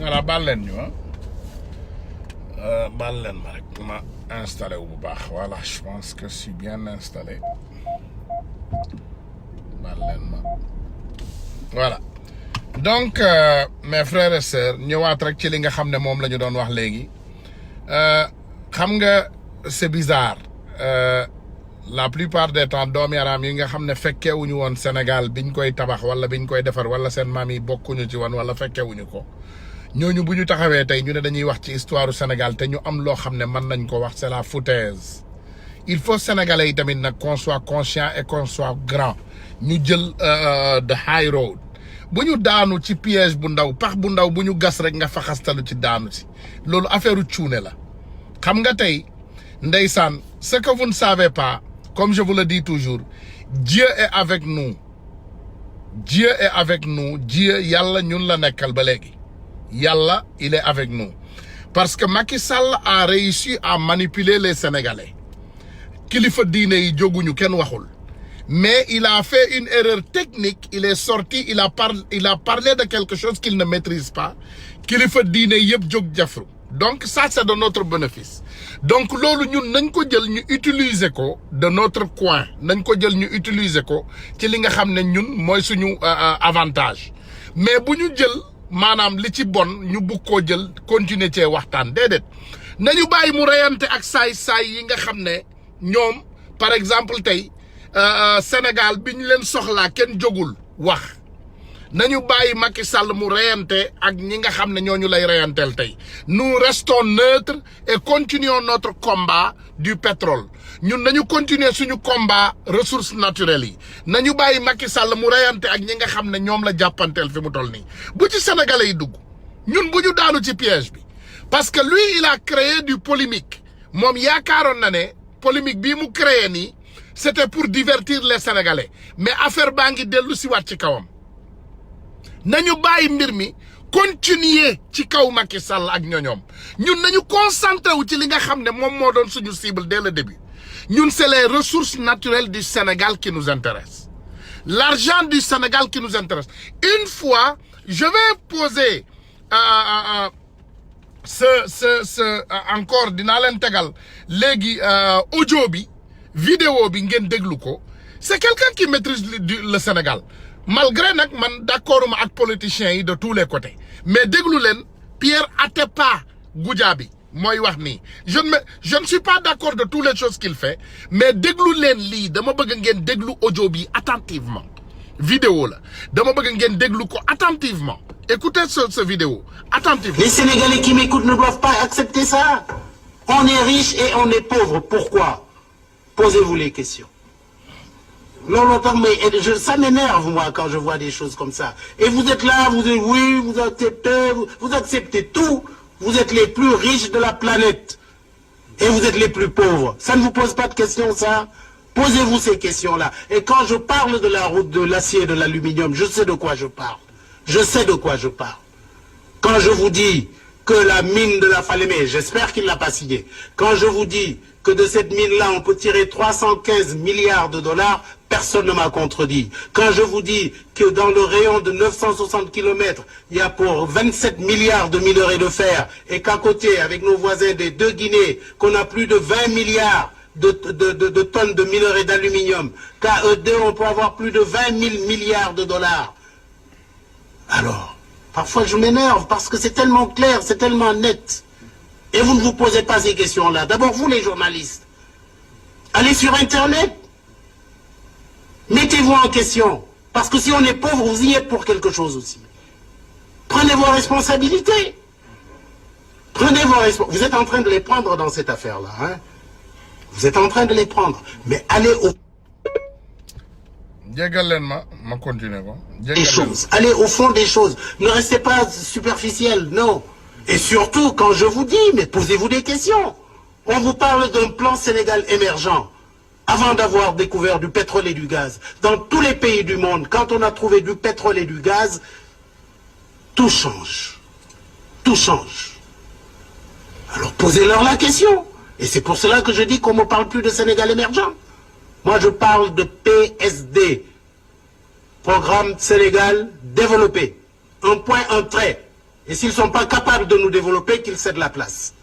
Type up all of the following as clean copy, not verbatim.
voilà baal leen ñu baal leen ma rek ma installé wu bu baax voilà je pense que je suis bien installé baal leen ma voilà donc mes frères et sœurs ñëwaat rek ci li nga xam ne moom la ñu doon wax léegi xam nga c'est bizarre la plupart des temps doomi yaram yi nga xam ne fekkewuñu woon Sénégal biñ koy tabax wala biñ koy defar wala seen maam yi bokkuñu ci woon wala fekkewuñu ko ñooñu bu ñu taxawee tey ñu ne dañuy wax ci histoire du Sénégal te ñu am loo xam ne mën nañ ko wax c'est la foutaise il faut sénégalais yi tamit nag qu'on soit conscient et qu'on soit grand ñu jël the high road bu ñu daanu ci piège bu ndaw pax bu ndaw bu ñu gas rek nga faxastalu ci daanu si loolu affaire u cuune la xam nga tey ndeysaan ce que vous ne savez pas comme je vous le dis toujours Dieu est avec nous Dieu est avec nous Dieu yàlla ñun la nekkal ba léegi yàlla il est avec nous parce que Macky Sall a réussi à manipuler les Sénégalais kilifa diine yi jóguñu kenn waxul mais il a fait une erreur technique il est sorti il a parlé de quelque chose qu'il ne maîtrise pas kilifa diine yëpp jóg jafru donc ça c'est de notre bénéfice donc loolu ñun nañ ko jël ñu utiliser ko de notre coin nañ ko jël ñu utiliser ko ci li nga xam ne ñun mooy suñu avantage mais bu ñu jël maanaam li ci bon ñu bugg koo jël continuer cee waxtaan déedéet nañu bàyyi mu reyante ak saay-saay yi nga xam ne ñoom par exemple tey Sénégal bi ñu leen soxlaa kenn jógul wax nañu bàyyi Macky Sall mu reyante ak ñi nga xam ne ñooñu lay reyanteel tey nous restons neutres et continuons notre combat du pétrole ñun nañu continuer suñu combat ressources naturelles yi nañu bàyyi Macky Sall mu reyante ak ñi nga xam ne ñoom la jàppanteel fi mu toll nii bu ci sénégalais yi dugg ñun bu ñu daanu ci piège bi parce que lui il a créé du polémique moom yaakaaroon na ne polémique bii mu créé nii c'était pour divertir les sénégalais mais affaire baa ngi dellu si waat ci kawam nañu bàyyi mbir mi continuer ci kaw Macky Sall ak ñoñoom ñun nañu concentré wu ci li nga xam ne moom moo doon suñu cible dès le début ñun c'est les ressources naturelles du Sénégal qui nous intéressent l'argent du Sénégal qui nous intéresse une fois je vais poser encore dinaa leen tegal léegi audio bi vidéo bi ngeen déglu ko c'est quelqu'un qui maîtrise le Sénégal malgré nag man d'accord ma ak politiciens yi de tous les côtés mais déglu leen Pierre Atepa Goudiaby mooy wax nii je ne suis pas d'accord de toutes les choses qu'il fait mais déglu leen lii dama bëgg ngeen déglu audio bi attentivement vidéo la dama bëgg ngeen déglu ko attentivement écoutez ce vidéo attentivement. Les Sénégalais qui m'écoutent ne doivent pas accepter ça. On est riche et on est pauvre. Pourquoi? Posez-vous les questions. Non, mais ça m'énerve, moi, quand je vois des choses comme ça. Et vous êtes là, vous dites oui, vous acceptez tout. Vous êtes les plus riches de la planète. Et vous êtes les plus pauvres. Ça ne vous pose pas de questions, ça? Posez-vous ces questions-là. Et quand je parle de la route de l'acier et de l'aluminium, je sais de quoi je parle. Je sais de quoi je parle. Quand je vous dis que la mine de la Falémé, j'espère qu'il ne l'a pas signé. Quand je vous dis que de cette mine-là, on peut tirer 315 milliards de dollars, personne ne m'a contredit. Quand je vous dis que dans le rayon de 960 kilomètres, il y a pour 27 milliards de minerais de fer, et qu'à côté, avec nos voisins des deux Guinées, qu'on a plus de 20 milliards de tonnes de minerais d'aluminium, qu'à eux deux, on peut avoir plus de 20 000 milliards de dollars. Alors, parfois je m'énerve parce que c'est tellement clair, c'est tellement net. Et vous ne vous posez pas ces questions-là. D'abord, vous les journalistes, allez sur Internet, mettez-vous en question. Parce que si on est pauvre, vous y êtes pour quelque chose aussi. Prenez vos responsabilités. Prenez vos responsabilités. Vous êtes en train de les prendre dans cette affaire-là. Hein? Vous êtes en train de les prendre. Mais allez au... des choses. Allez au fond des choses. Ne restez pas superficiel, non. Et surtout, quand je vous dis, mais posez-vous des questions. On vous parle d'un plan Sénégal émergent. Avant d'avoir découvert du pétrole et du gaz. Dans tous les pays du monde, quand on a trouvé du pétrole et du gaz, tout change. Tout change. Alors posez-leur la question. Et c'est pour cela que je dis qu'on ne me parle plus de Sénégal émergent. Moi, je parle de PSD. Programme Sénégal développé. Un point, un trait. Et s'ils ne sont pas capables de nous développer, qu'ils cèdent la place.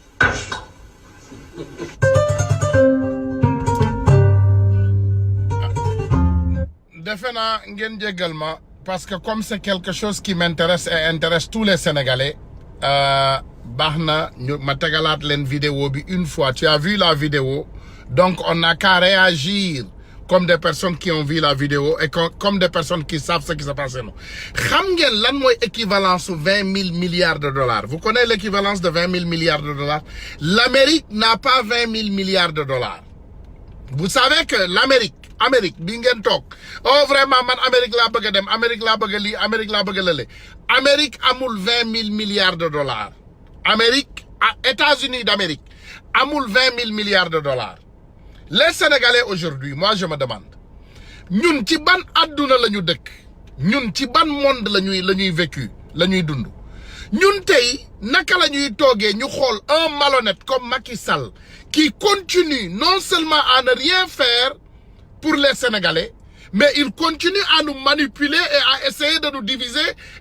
defe naa ngeen jéggal ma parce que comme c'est quelque chose qui m'intéresse et intéresse tous les Sénégalais baax na ñu ma tegalaat leen vidéo bi une fois. Tu as vu la vidéo, donc on n'a qu'à réagir comme des personnes qui ont vu la vidéo et comme des personnes qui savent ce qui s'est passé. Xam ngeen lan mooy équivalence 20 000 milliards de dollars? Vous connaissez l'équivalence de 20 000 milliards de dollars? L'Amérique n'a pas 20 000 milliards de dollars. Vous savez que l'Amérique bi ngeen toog oh vraiment man Amérique laa bëgg a dem, Amérique laa bëgg a lii, Amérique laa bëgg a lële. Amérique amul 20 000 milliards de dollars. Amérique, États-Unis d'Amérique amul 20 000 milliards de dollars. Les Sénégalais aujourd'hui, moi je me demande, ñun ci ban àdduna la ñu dëkk, ñun ci ban monde la ñuy vécu, la ñuy dund. Ñun tey naka la ñuy toogee ñu xool un malhonnête comme Macky Sall qui continue non seulement à ne rien faire pour les Sénégalais, mais il continue à nous manipuler et à essayer de nous diviser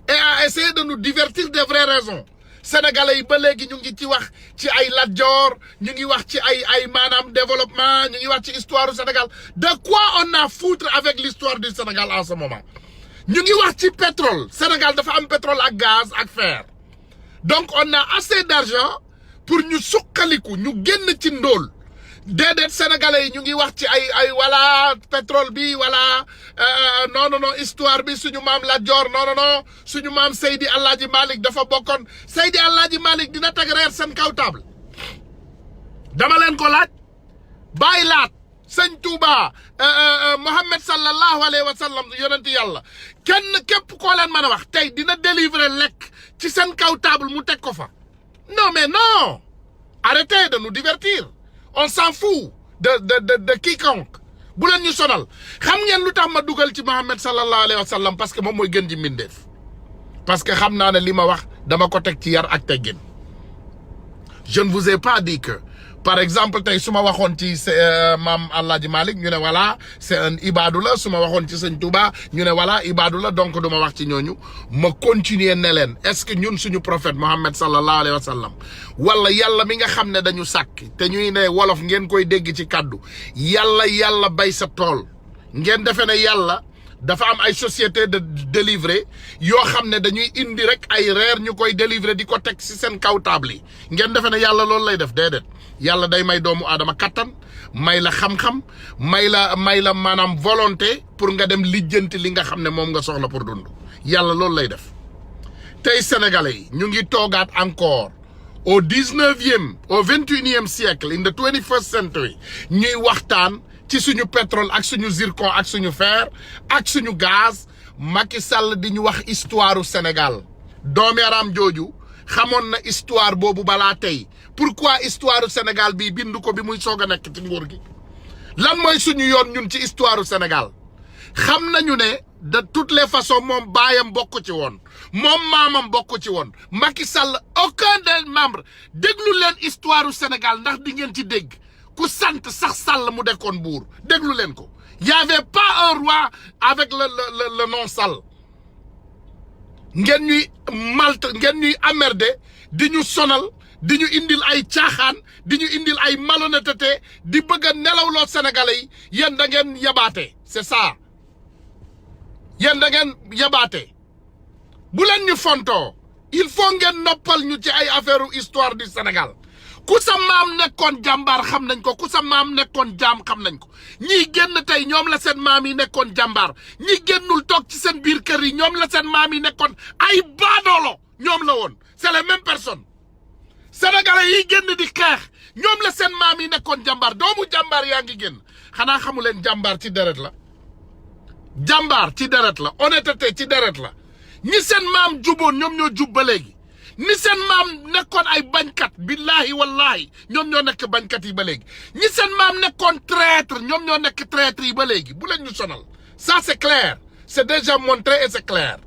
et à essayer de nous divertir des vraies raisons. Sénégalais yi ba léegi ñu ngi ci wax ci ay Lat Dior, ñu ngi wax ci ay maanaam développement, ñu ngi wax ci histoire du Sénégal. De quoi on a foutre avec l'histoire du Sénégal en ce moment? Ñu ngi wax ci pétrole. Sénégal dafa am pétrole ak gaz ak fer. Donc on a assez d'argent pour ñu suqaliku, ñu génn ci ndóol. Déedéet Sénégalais yi ñu ngi wax ci ay voilà pétrole bi voilà non histoire bi suñu maam Lat Dior non suñu maam Seydi Alaaji Malick dafa bokkoon. Seydi Alaaji Malick dina teg reer seen kaw table dama leen ko laaj. Baay Laat Sëñ Touba Mohammed sallallahu alayhi wa sallam yonenti yàlla kenn képp koo leen mën a wax tey dina délivrer lekk ci seen kaw table mu teg ko fa. Non mais non, arrêtez de nous divertir. On s'en fout de quiconque. Bu leen ñu sonal. Xam ngeen lu tax ma dugal ci Mohammed sallallahu alayhi wa sallam parce que moom mooy gën ji mbindeef. Parce que xam naa ne li ma wax dama ko teg ci yar ak teggin. Je ne vous ai pas dit que par exemple tey su ma waxoon ci maam Alaaji Malick ñu ne voilà c'est un ibaadu la, su ma waxoon ci Sëñ Touba ñu ne voilà ibaadu la, donc du ma wax ci ñooñu. Ma continuer ne leen est-ce que ñun suñu prophète Mohammed sallallahu alayhi wa sallam wala yàlla mi nga xam ne dañu sàkk te ñuy ne wolof ngeen koy dégg ci kàddu yàlla bay sa tool ngeen defe ne yàlla dafa am ay société de délivrer yoo xam ne dañuy indi rek ay reer ñu koy délivrer di ko teg ci seen kaw table yi ngeen defe ne yàlla loolu lay def déedéet. Yàlla day may doomu aadama kattan may la xam-xam may la maanaam volonté pour nga dem lijjanti li nga xam ne moom nga soxla pour dund. Yàlla loolu lay def. Tey Sénégalais yi ñu ngi toogaat encore au 19e au 21e siècle in the 21st century ñuy waxtaan ci suñu pétrole ak suñu zircon ak suñu fer ak suñu gaz. Macky Sall di ñu wax histoire u Sénégal doomeeraam jooju xamoon na histoire boobu balaa tey. Pourquoi histoire du Sénégal bi bindu ko bi muy soog a nekk ci nguur gi lan mooy suñu yoon ñun ci histoire du Sénégal xam nañu ne de toutes les façons moom baayam bokk ci woon moom maamam bokk ci woon Macky Sall aucun des membres déglu leen histoire du Sénégal ndax di ngeen ci dégg ku sant sax Sall mu dekkoon buur déglu leen ko. Y avait pas un roi avec le nom Sall. Ngeen ñuy ngeen ñuy emmerder di ñu sonal. di ñu indil ay caaxaan di ñu indil ay malhonnêteté di bëgg a nelawloo Sénégalais yi yéen da ngeen yabaate c'est ça yéen da ngeen yabaate bu leen ñu fontoo il faut ngeen noppal ñu ci ay affaire histoire du Sénégal ku sa maam nekkoon jàmbaar xam nañ ko ku sa maam nekkoon jaam xam nañ ko ñii génn tey ñoom la seen maam yi nekkoon jàmbaar ñi génnul toog ci seen biir kër yi ñoom la seen maam yi nekkoon ay baadoolo ñoom la woon c'est les mêmes personnes. Sénégalais yi génn di xeex ñoom la seen maam yi nekkoon jàmbaar doomu jàmbaar yaa ngi génn xanaa xamu leen jàmbaar ci deret la jàmbaar ci deret la honnêteté ci deret la ñi seen maam juboon ñoom ñoo jub ba léegi ñi seen maam nekkoon ay bañkat billahi wallahi ñoom ñoo nekk bañkat yi ba léegi ñi seen maam nekkoon traître ñoom ñoo nekk traître yi ba léegi bu leen ñu sonal ça c'est clair c'est déjà montré et c'est clair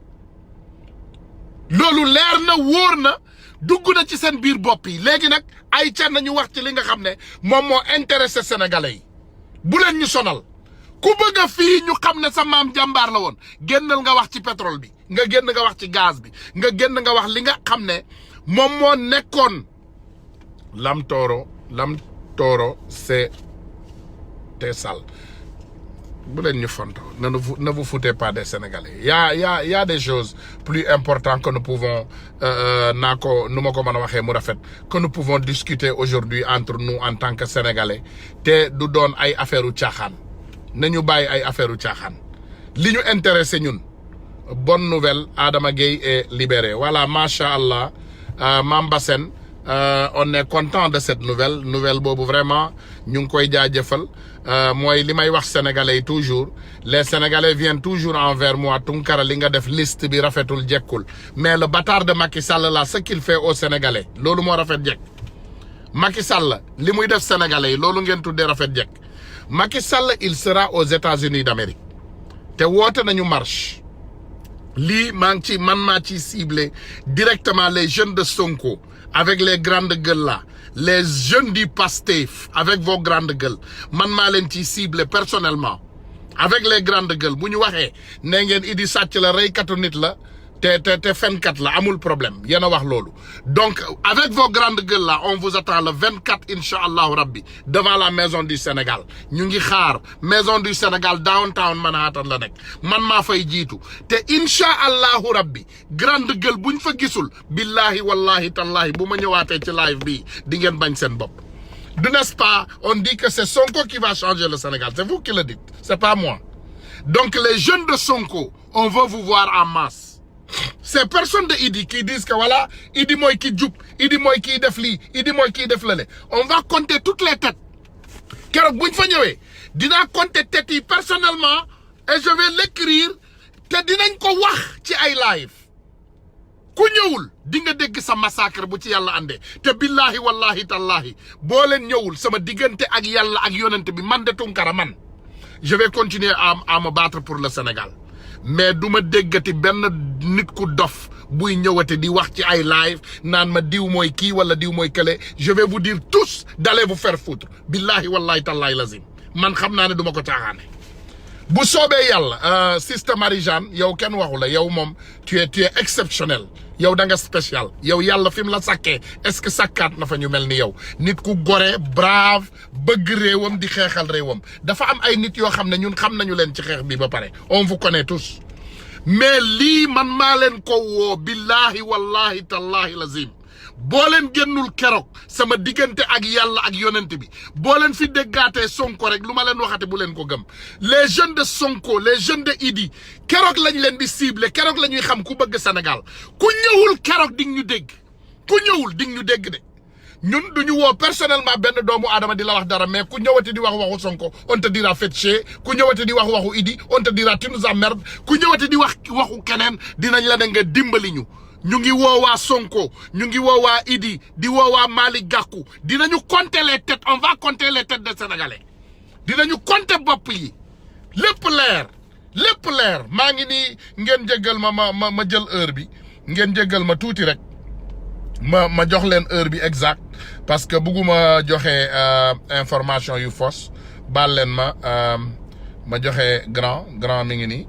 loolu leer na wóor na dugg na ci seen biir bopp yi léegi nag ay ca nañu wax ci li nga xam ne moom moo intéressé Sénégalais yi bu leen ñu sonal ku bëgg a fii ñu xam ne sa maam jàmbaar la woon génnal nga wax ci pétrole bi nga génn nga wax ci gaz bi nga génn nga wax li nga xam ne moom moo nekkoon Lam Toro c'est sale bu leen ñu fonto ne vous foutez pas des Sénégalais y a des choses plus importantes que nous pouvons nu ma ko mën a waxee mu rafet que nous pouvons discuter aujourd'hui entre nous en tant que Sénégalais te du doon ay affaire u caaxaan nañu bàyyi ay affaire u caaxaan li ñu intéressé ñun bonne nouvelle Adama Gueye est libéré voilà macha allah Mame Bassène on est content de cette nouvelle boobu vraiment ñu ngi koy jaajëfal mooy li may wax sénégalais yi toujours les sénégalais viennent toujours envers moi Tunkara li nga def liste bi rafetul jekkul mais le bâtard de Macky Sall là ce qu'il fait aux sénégalais loolu moo rafet jekk Macky Sall li muy def sénégalais yi loolu ngeen tuddee rafet jekk Macky Sall il sera aux États-Unis d'Amérique te woote nañu marche lii man maa ci ciblé directement les jeunes de Sonko avec les grandes gueules là les jeunes du Pastef avec vos grandes gueules man maa leen ci ciblé personnellement avec les grandes gueules bu ñu waxee ne ngeen Idi sàcc la reykatu nit la te fenkat la amul problème yéen a wax loolu donc avec vos grandes gueules là on vous attend le 24 incha allahu rabbi devant la maison du Sénégal ñu ngi xaar maison du Sénégal downtown Manhattan la nekk man maa fay jiitu te incha allahu rabbi grande gueule buñ fa gisul billahi wallahi tallahi bu ma ñëwaatee ci live bi di ngeen bañ seen bopp du n'est-ce pas on dit que c'est Sonko qui va changer le Sénégal c'est vous qui le dites c'est pas moi donc les jeunes de Sonko on veut vous voir en masse ces personnes de Idi qui disent que voilà Idi mooy ki jub Idi mooy kiy def lii Idi mooy kiy def lale on va compter toutes les têtes keroog buñ fa ñëwee dinaa compter têtes yi personnellement et je vais l'écrire te dinañ ko wax ci ay live ku ñëwul di nga dégg sa massacre bu ci yàlla àndee te billahi wallahi tallahi boo leen ñëwul sama diggante ak yàlla ak yonent bi man de Tunkara man je vais continuer à me battre pour le Sénégal mais du ma déggati benn nit ku dof buy ñëwate di wax ci ay live naan ma diw mooy kii wala diw mooy kële je vais vous dire tous d'aller vous faire foutre billahi wallahi tallahi lazim man xam naa ne du ma ko caaxaane bu soobee yàlla Sister Marie-Jeanne yow kenn waxu la yow moom tu es exceptionnel yow da nga spécial yow yàlla fi mu la sàkkee est-ce que sàkkaat na fa ñu mel ni yow nit ku gore brave bëgg réewam di xeexal réewam dafa am ay nit yoo xam ne ñun xam nañu leen ci xeex bi ba pare on vous connaît tous mais lii man maa leen ko woo billahi wallahi tallahi lazim boo leen génnul keroog sama diggante ak yàlla ak yonent bi boo leen fi déggaatee Sonko rek lu ma leen waxate bu leen ko gëm les jeunes de Sonko les jeunes de Idi keroog lañ leen di ciblé keroog la ñuy xam ku bëgg Sénégal ku ñëwul keroog di ñu dégg ku ñëwul di ñu dégg de ñun duñu woo personnellement benn doomu aadama di la wax dara mais ku ñëwati di wax waxu Sonko on te dira faites chier ku ñëwati di wax waxu Idi on te dira tu nous emmerdes ku ñëwati di wax waxu keneen dinañ la ne nga dimbali ñu ngi woowaa Sonko ñu ngi woowaa Idi di woowaa Malick Gakou dinañu compter les têtes on va compter les têtes des Sénégalais dinañu compter bopp yi lépp leer maa ngi nii ngeen jéggal ma jël heure bi ngeen jéggal ma tuuti rek ma jox leen heure bi exact parce que bugguma joxe information yu fausse baal leen ma joxe grand mi ngi nii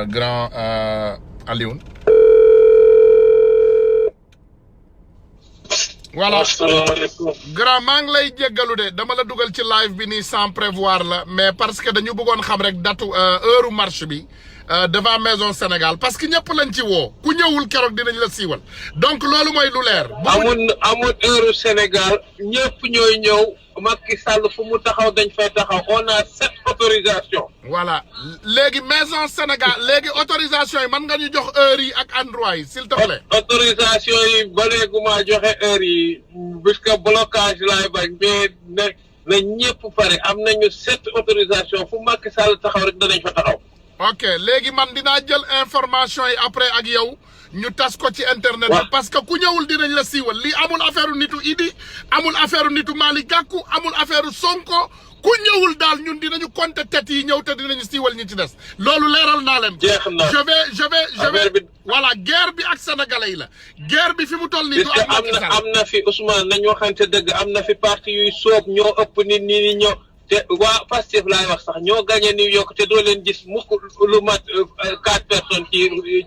grand Alioune voilà grand maa ngi lay jéggalu de dama la dugal ci live bi nii sans prévoir la mais parce que dañu bëggoon xam rek datu heure marche bi devant maison Sénégal parce que ñëpp lañ ci woo ku ñëwul keroog dinañ la siiwal donc loolu mooy lu leer. amul heure Sénégal ñëpp ñooy ñëw Macky Sall fu mu taxaw dañ fay taxaw on a 7 autorisations. voilà léegi maison Sénégal léegi autorisation yi mën nga ñu jox heure yi ak endroit yi s'il te plaît. autorisation yi ba léegi maa joxe heure yi puisque blocage laay bañ mais na ñëpp pare am nañu 7 autorisations fu Macky Sall taxaw rek danañ fa taxaw. ok léegi man dinaa jël information yi après ak yow ñu tas ko ci internet bi parce que ku ñëwul dinañ la siiwal lii amul affaire nitu Idi amul affaire nitu Malick Gakou amul affaire Sonko ku ñëwul daal ñun dinañu compter tête yi ñëw te dinañu siiwal ñi ci des loolu leeral naa leen. jeex na je vais voilà guerre bi ak sénégalais yi la guerre bi fi mu toll nii. du am na fi Ousmane nañu waxante dëgg am na fi parti yuy soob ñoo ëpp nit ñi ñoo te waa Pastef laay wax sax ñoo gagné New York te doo leen gis mukk lu mat 4 personnes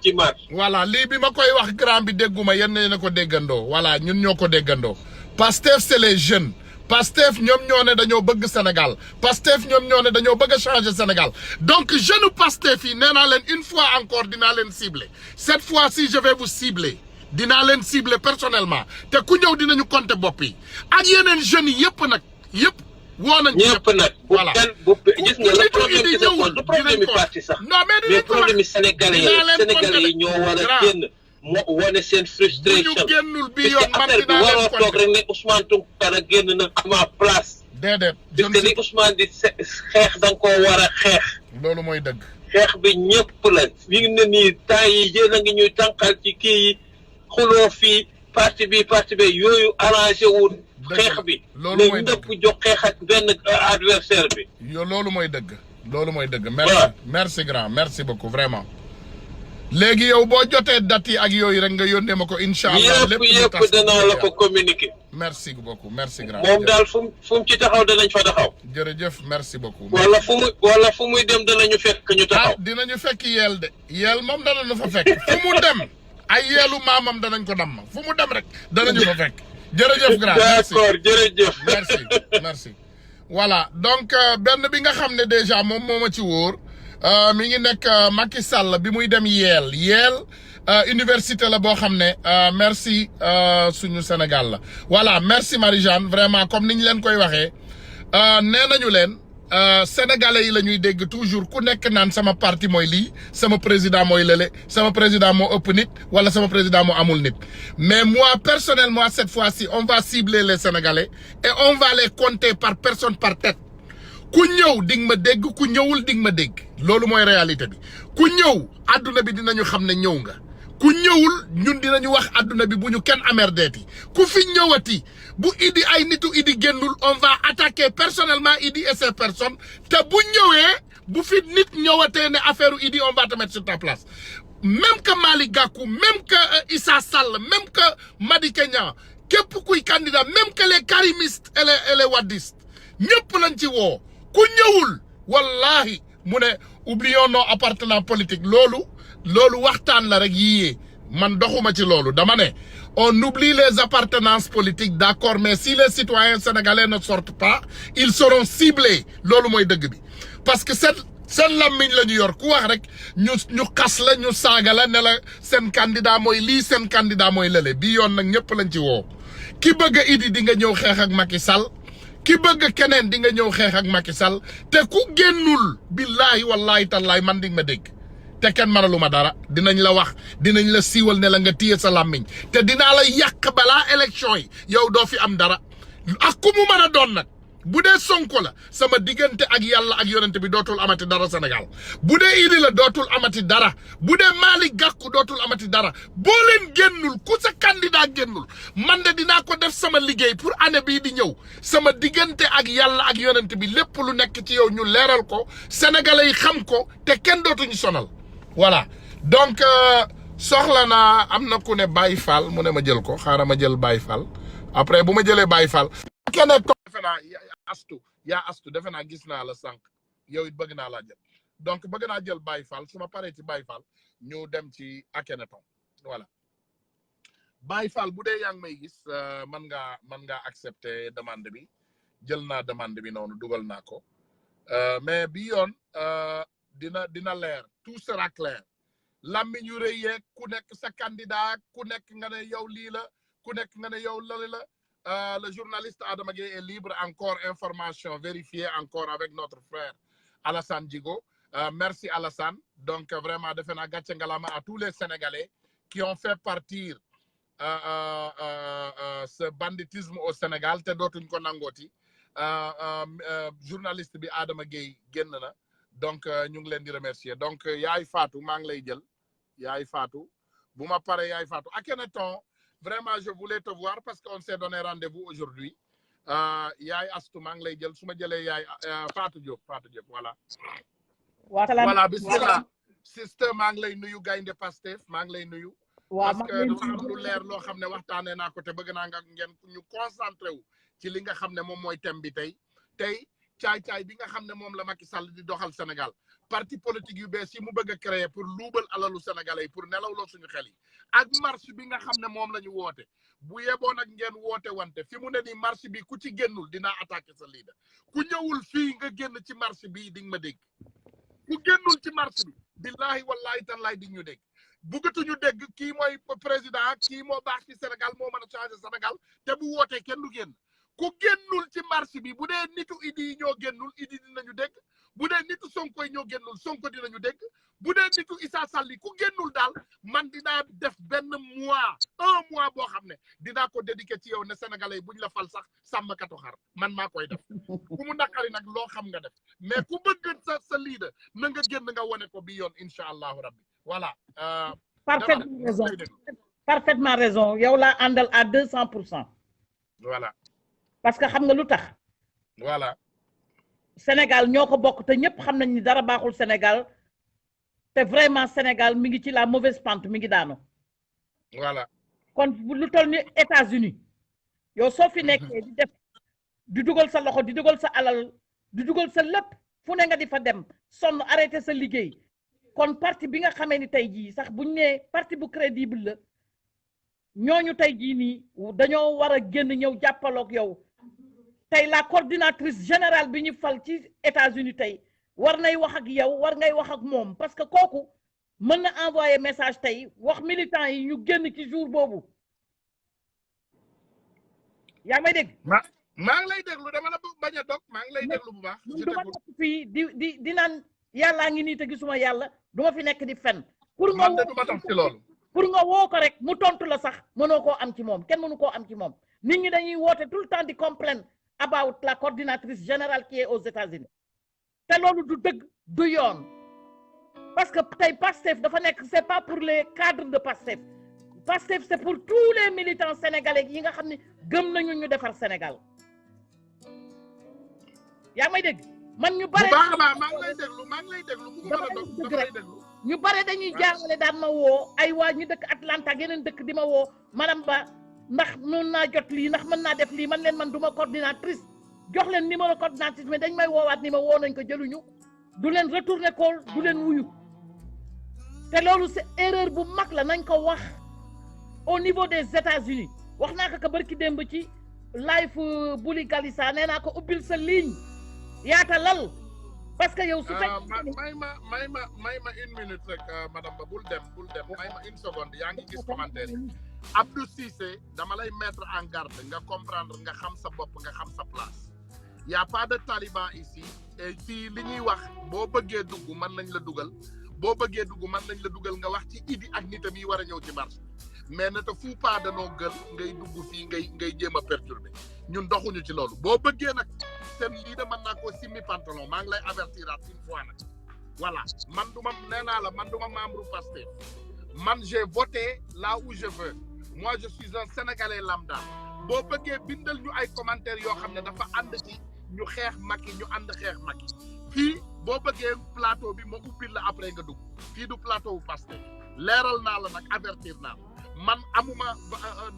ci marche. voilà lii bi ma koy wax grand bi dégguma yéen na ko déggandoo voilà ñun ñoo ko déggandoo Pastef c'est les jeunes Pastef ñoom ñoo ne dañoo bëgg Sénégal Pastef ñoom ñoo ne dañoo bëgg a changer Sénégal donc jeune Pastef yi nee naa leen une fois encore dinaa leen cibler cette fois-ci je vais vous cibler dinaa leen cibler personnellement te ku ñëw dinañu compter bopp yi ak yeneen jeunes yi yëpp nag yëpp. woo nañ ñëpp nag voilà gis nga le problème qui se pose du problème yi parti sax mais problème yi sénégalais yi ñoo war a génn moo wane seen frustration bi yoon man affaire bi waroo toog rek ne Ousmane Tounkara génn na ma place déedéet parce que li Ousmane di xeex da nga koo war a xeex loolu mooy dëgg xeex bi ñëpp la fi ne nii temps yi yéen a ngi ñuy tànqal ci kii yi xuloo fii parti bi yooyu arrangé wul xeex bi loolu mooy ñëpp jox xeex ak benn adversaire bi loolu mooy dëgg merci grand merci beaucoup vraiment léegi yow boo jotee date yi ak yooyu rek nga yónnee ma ko incha allah yëpp danaa la ko communiquer merci beaucoup merci grand moom daal fu mu ci taxaw danañ fa taxaw jërëjëf merci beaucoup wala fu muy dem danañu fekk ñu taxaw dinañu fekk yeel de yeel moom danañu fa fekk fu mu dem ay yeelu maamam danañ ko damm fu mu dem rek danañu fa fekk jërëjëf grand merci d'accord jërëjëf merci voilà donc benn bi nga xam ne déjà moom moo ma ci wóor mi ngi nekk Macky Sall bi muy dem Yale université la boo xam ne merci suñu Sénégal la voilà merci Marie-Jeanne vraiment comme ni ñu leen koy waxee nee nañu leen sénégalais yi la ñuy dégg toujours ku nekk naan sama parti mooy lii sama président mooy lële sama président moo ëpp nit wala sama président moo amul nit mais moi personnellement cette fois-ci on va cibler les sénégalais et on va les compter par personne par tête ku ñëw di nga ma dégg ku ñëwul di nga ma dégg loolu mooy réalité bi ku ñëw adduna bi dinañu xam ne ñëw nga ku ñëwul ñun dinañu wax adduna bi bu ñu kenn amerdeeti ku fi ñëwati bu Idi ay nitu Idi génnul on va attaquer personnellement Idi et ses personnes te bu ñëwee bu fi nit ñëwatee ne affaire Idi on va te mettre sur ta place même que Malick Gakou même que Issa Sall même que Madické Niang képp kuy candidat même que les karimistes et les wadistes ñëpp lañ ci woo ku ñëwul wallahi mu ne oublions nos appartenants politiques loolu waxtaan la rek yiyee man doxuma ci loolu dama ne on oublie les appartenances politiques d'accord mais si les citoyens sénégalais ne sortent pas ils seront ciblés loolu mooy dëgg bi parce que seen lammiñ la ñu yor ku wax rek ñu xas la ñu saaga la ne la seen candidat mooy lii seen candidat mooy lële bii yoon nag ñëpp lañ ci woo ki bëgg a Idi di nga ñëw xeex ak Macky Sall ki bëgg keneen di nga ñëw xeex ak Macky Sall te ku génnul billahi wallahi tallahi man di nga ma dégg te kenn mënalu ma dara dinañ la wax dinañ la siiwal ne la nga téye sa làmmiñ te dinaa la yàq balaa élection yi yow doo fi am dara ak ku mu mën a doon nag bu dee Sonko la sama diggante ak yàlla ak yonent bi dootul amati dara Sénégal bu dee Idi la dootul amati dara bu dee Malick Gakou dootul amati dara boo leen génnul ku sa candidat génnul man de dinaa ko def sama liggéey pour année bii di ñëw sama diggante ak yàlla ak yonent bi lépp lu nekk ci yow ñu leeral ko sénégalais yi xam ko te kenn dootuñu sonal voilà donc soxla naa am na ku ne Baye Fall mu ne ma jël ko xaaral ma jël Baye Fall après bu ma jëlee Baye Fall keneen ko defe naa yaa astu defe naa gis naa la sànq yow it bëgg naa laa jël donc bëgg naa jël Baye Fall su ma paree ci Baye Fall ñu dem ci Akhenaton voilà Baye Fall bu dee yaa ngi may gis man ngaa accepter demande bi jël naa demande bi noonu dugal naa ko mais bi yoon dina leer tout sera clair lammiñ yu rëy yeeg ku nekk sa candidat ku nekk nga ne yow lii la ku nekk nga ne yow lali la le journaliste Adama Gueye est libre encore information vérifiée encore avec notre frère Alassane Djigo merci Alassane donc vraiment defe naa gàcce ngalama à tous les Sénégalais qui ont fait partir ce banditisme au Sénégal te dootuñ ko nangooti journaliste bi Adama Gueye génn na donc ñu ngi leen di remercier donc yaay Fatou maa ngi lay jël yaay Fatou bu ma paree yaay Fatou Akhenaton vraiment je voulais te voir parce qu'on s'est donné rendez-vous aujourd'hui yaay Astou maa ngi lay jël su ma jëlee yaay Fatou Diop voilà voilà bismillah sister maa ngi lay nuyu gaynde Pastef maa ngi lay nuyu parce que dafa am lu leer loo xam ne waxtaanee naa ko te bëgg naa nga ngeen ñu concentré wu ci li nga xam ne moom mooy thème bi tey caay-caay bi nga xam ne moom la Macky Sall di doxal Sénégal parti politique yu bees yi mu bëgg a créer pour luubal alalu sénégalais yi pour nelawloo suñu xel yi ak marche bi nga xam ne moom la ñu woote bu yeboo nag ngeen woote wante fi mu ne nii marche bi ku ci génnul dinaa attaquer sa leader ku ñëwul fii nga génn ci marche bi di nga ma dégg ku génnul ci marche bi billahi wallahi tallahi di ñu dégg buggatuñu dégg kii mooy président kii moo baax ci Sénégal moo mën a changer Sénégal te bu wootee kenn du génn ku génnul ci marche bi bu dee nitu Idi yi ñoo génnul Idi dinañu dégg bu dee nitu Sonko yi ñoo génnul Sonko dinañu dégg bu dee nitu Issa Sall yi ku génnul daal man dinaa def benn mois 1 mois boo xam ne dinaa ko dédié ci yow ne sénégalais yi buñ la fal sax sàmmkatu xar man maa koy def ku mu naqari nag loo xam nga def mais ku bëgg sa leader na nga génn nga wane ko bi yoon incha allahu rabbi voilà. Parfaitement raison parfaitement raison yow laa àndal à 200%. voilà. parce que xam nga lu tax. voilà. Sénégal ñoo ko bokk te ñëpp xam nañ ni dara baaxul Sénégal te vraiment Sénégal mi ngi ci la mauvaise pente mi ngi daanu. voilà. kon lu toll ni États-Unis yow soo fi nekkee di def di dugal sa loxo di dugal sa alal di dugal sa lépp fu ne nga di fa dem sonn arrêté sa liggéey kon parti bi nga xamee ni tey jii sax buñ nee parti bu crédible la ñooñu tey jii nii dañoo war a génn ñëw jàppaloog yow. tey la coordinatrice générale bi ñu fal ci États-Unis tey war nay wax ak yow war ngay wax ak moom parce que kooku mën na envoyer message tey wax militants yi ñu génn ci jour boobu yaa may dégg. maa ngi lay déglu dama la bañ a dog maa ngi lay déglu bu baax. du ma nekk fii di naan yàllaa ngi nii te gisuma yàlla du ma fi nekk di fen pour nga man de du ma tax ci loolu. pour nga woo ko rek mu tontu la sax mënoo koo am ci moom kenn mënu koo am ci moom nit ñi dañuy woote tout le temps di complaindre about la coordinatrice générale qui est aux États-Unis te loolu du dëgg du yoon parce que tey Pastef dafa nekk c'est pas pour les cadres de Pastef Pastef c'est pour tous les militants sénégalais yi nga xam ne gëm nañu ñu defar Sénégal yaa may dégg man ñu bare bu baax a baax maa ngi lay déglu maa ngi lay déglu bu ko mën a dog dama lay déglu ñu bare dañuy jaarale daan ma woo ay waa ñu dëkk Atlanta ak yeneen dëkk di ma woo madame Ba ndax mën naa jot lii ndax mën naa def lii man leen man du ma coordinatrice jox leen numéro coordinatrice mais dañ may woowaat ni ma woo nañ ko jëluñu du leen retourner call du leen wuyu te loolu c'est erreur bu mag la nañ ko wax au niveau des États-Unis wax naa ko barki démb ci live Buli Galissa nee naa ko ubbil sa ligne yaata lal parce que yow su fekkee may ma 1 minute rek madame Ba bul dem may ma 1 seconde yaa ngi gis commentaire yi Abdou Cissé dama lay mettre en garde nga comprendre nga xam sa bopp nga xam sa place y a pas de taliban ici et fii li ñuy wax boo bëggee dugg mën nañ la dugal boo bëggee dugg mën nañ la dugal nga wax ci Idi ak nitam yi war a ñëw ci marché mais ne te fu pas danoo gël ngay dugg fii ngay jéem a perturber ñun doxuñu ci loolu boo bëggee nag seen lii de mën naa ko simmi pantalon maa ngi lay avertiraat une fois nag voilà man du ma nee naa la man du ma membre Pastef man j'ai voté là où je veux moi je suis un Sénégalais lambda boo bëggee bindal ñu ay commentaires yoo xam ne dafa ànd ci ñu xeex Macky ñu ànd xeex Macky fii boo bëggee plateau bi ma ubbil la après nga dugg fii du plateau bu Pastef leeral naa la nag avertir naa la man amuma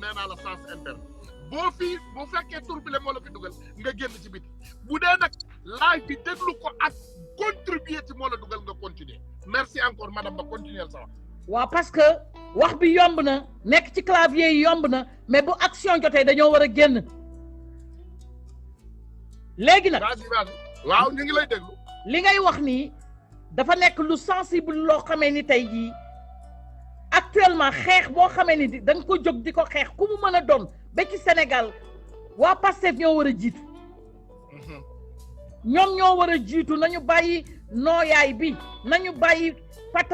nee naa la sens interne boo fekkee tur bi la moo la fi dugal nga génn ci biti bu dee nag live bi déglu ko ak contribuer ci moo la dugal nga continuer merci encore madame Ba continuer sa wax. waaw parce que wax bi yomb na nekk ci clavier yi yomb na mais bu action jotee dañoo war a génn léegi nag. waaw ñu ngi lay déglu. li ngay wax nii dafa nekk lu sensible loo xamee ni tey jii actuellement xeex boo xamee ni da nga ko jóg di ko xeex ku mu mën a doon ba ci Sénégal waa Pastef ñoo war a jiitu ñoom ñoo war a jiitu nañu bàyyi nooyaay bi nañu bàyyi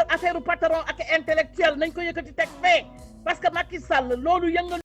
affaire patron ak intellectuel nañ ko yëkkati teg fee parce que Macky Sall loolu yëngal